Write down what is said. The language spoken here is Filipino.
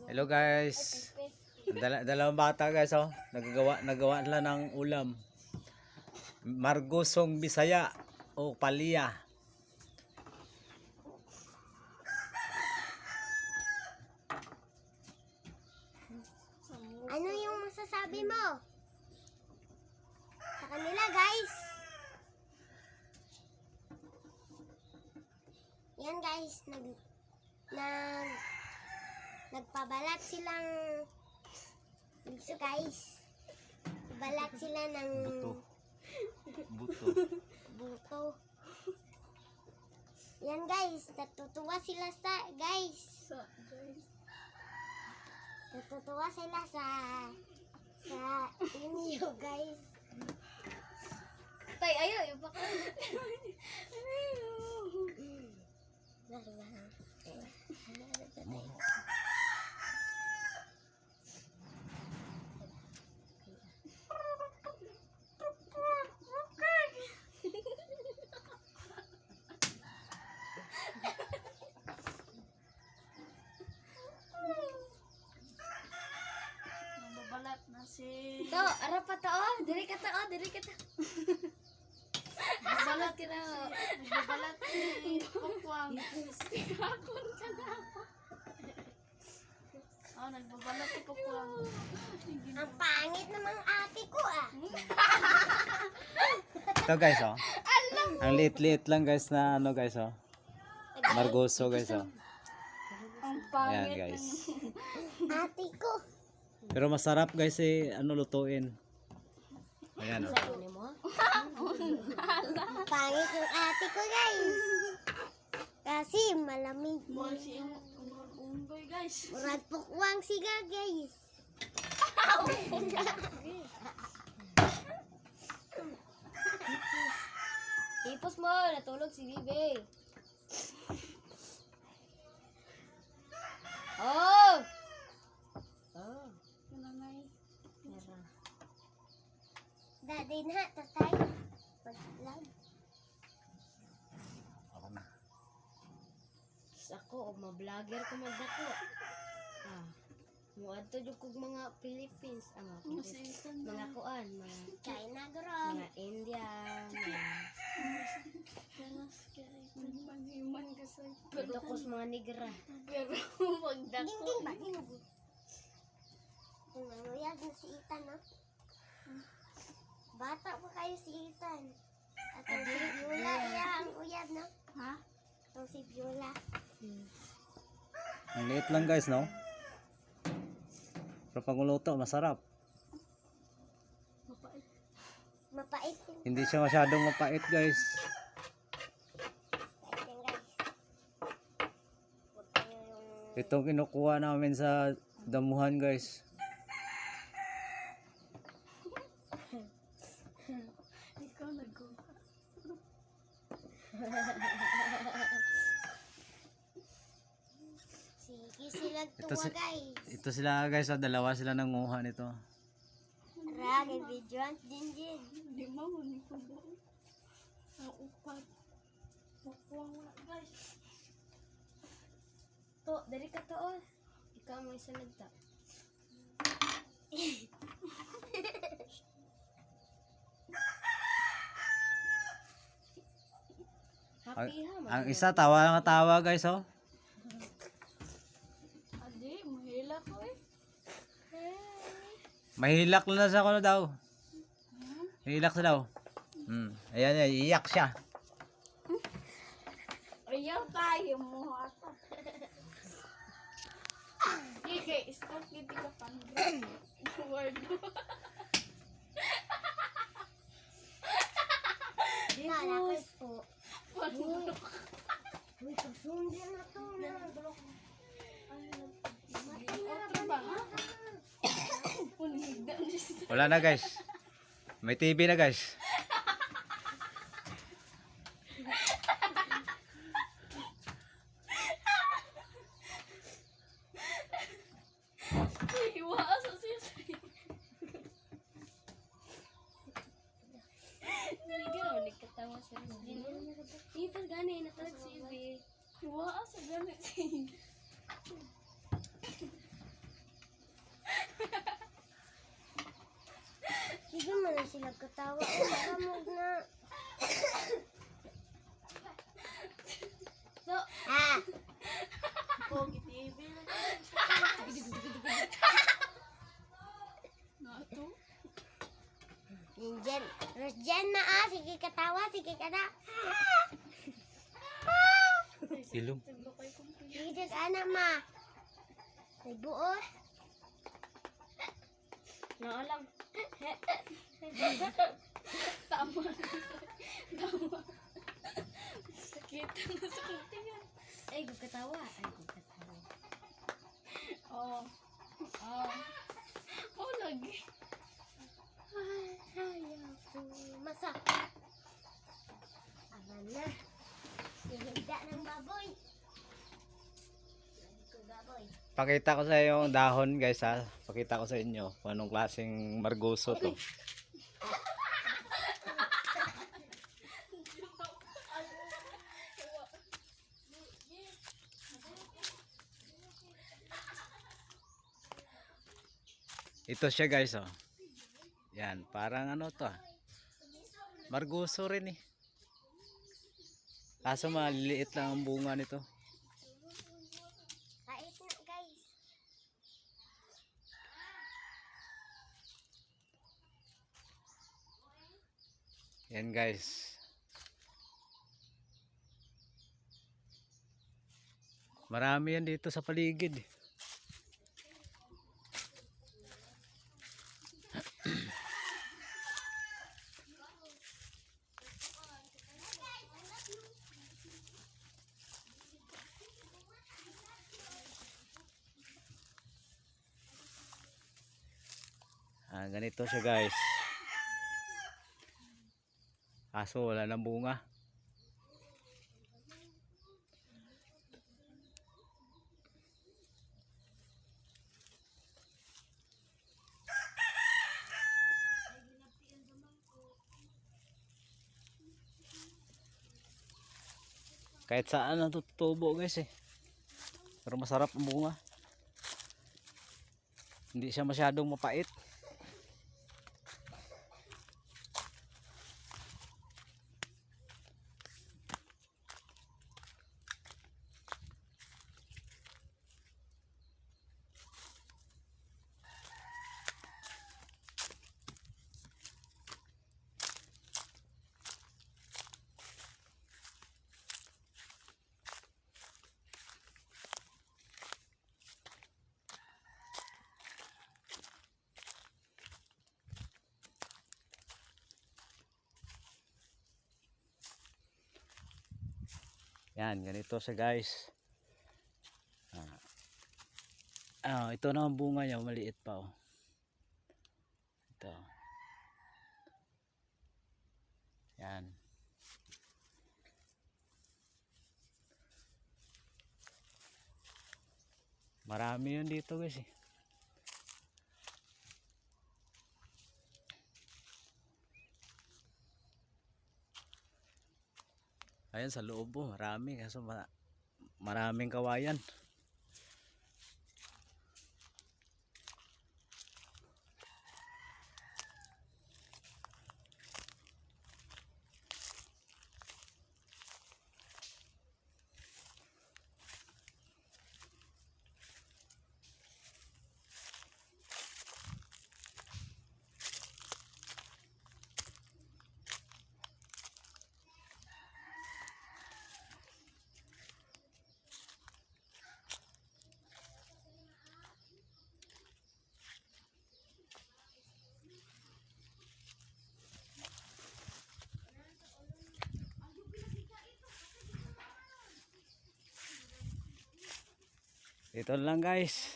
Hello guys. Dalawang bata guys oh. Nagagawa nila ng ulam. Margosong Bisaya o Palya. Ano yung masasabi mo sa kanila, guys? Yan guys, nagpabalat silang dito guys. Balat sila ng buto. Yan guys, natutuwa sila sa inyo guys. Tay, ayo, ipak. Balat na si. To, ara pa to, oh. Diri ka to, oh. Babalat ka na. Babalat si Pukwang. Hakon ka na. Oh, nagbabalat si Pukwang. Ang pangit namang ate ko ah. Ito guys oh. Ang liit-liit lang guys na ano guys oh. Margoso guys oh. Ang Ayan pangit. guys. Ate ko. Pero masarap guys eh ano lutuin. Ayan oh. Ang pangit ng ate ko guys. Kasi malamig. Masi yung unggoy, guys. Murad pukwang siga guys. Ipos mo, natulog si Bibi. Oh! Oh. Nanay. Meron. Daddy na, tatay. Pag-vlog. Ako, ma-vlogger ko magdako. Muadto jud kog mga Philippines, mga kuan, mga China grom. mga India, mga Pagdakos mga negra. Pero magdako. Ding ba? Nangyayag na si Ethan, no? Bata pa kayo si Ethan. At ang si Viola, ang uyab, no? Ha? Ang si Viola. Ang liit lang guys no. Pero pag uluto masarap. Mapait yun. Hindi siya masyadong mapait guys. Yan, guys. Huwag kayo yung... Itong kinukuha namin sa damuhan guys. Ikaw nagko. Sige sila tuwa, guys. Ito sila guys, dalawa sila nanguha nito. Ragay videoan din. Di mo ni ko doon. Ang upat. Pukwang wala, guys. To, dari ka to, oh. Ikaw mo isa nagta. Happy ha, Ang isa tawa lang tawa guys oh. Adi, mahila ko eh. Mahilak na sa ano daw. Mahilak sa daw. Ayan, iyak siya. Ayaw tayo mo ata. Okay, stop giti ka pang word. Nalakay po. Uy, susundin na to. Wala na guys. May TV na guys. Iwaas sa sisay. Hindi ka ulit katawa sa hindi pa gani natag si Ibi. Iwaas sa gani si na sila katawa. Kamog na. So, Ah! Pogi TV na. Nato. Diyan. Diyan na sige katawa, sige ka na. Ilong. Naglukay kong piya. Sige anak ma. May buot. Naa lang. Tama. Tama. Sakitan na sakitan yan. Ay, katawa. Ay, katawa. Oo. Oo. Oo, lagi. Ay, ayaw masa. Aman na. Ihigda ng baboy. Baboy. Pakita ko sa iyo yung dahon guys ha. Pakita ko sa inyo kung anong klaseng margoso to. Ito siya guys oh. Yan, parang ano to ah. Margoso rin eh. Kaso maliliit lang ang bunga nito. Kait na guys. Yan guys. Marami yan dito sa paligid. Ganito siya guys. Kaso wala nang bunga. Kahit saan natutubo guys eh. Pero masarap ang bunga. Hindi siya masyadong mapait. Yan, ganito siya guys. Ito na ang bunga niya, maliit pa oh. Ito. Yan. Marami yun dito guys eh. Ayan sa loob po, marami kaso maraming kawayan. Ito lang guys.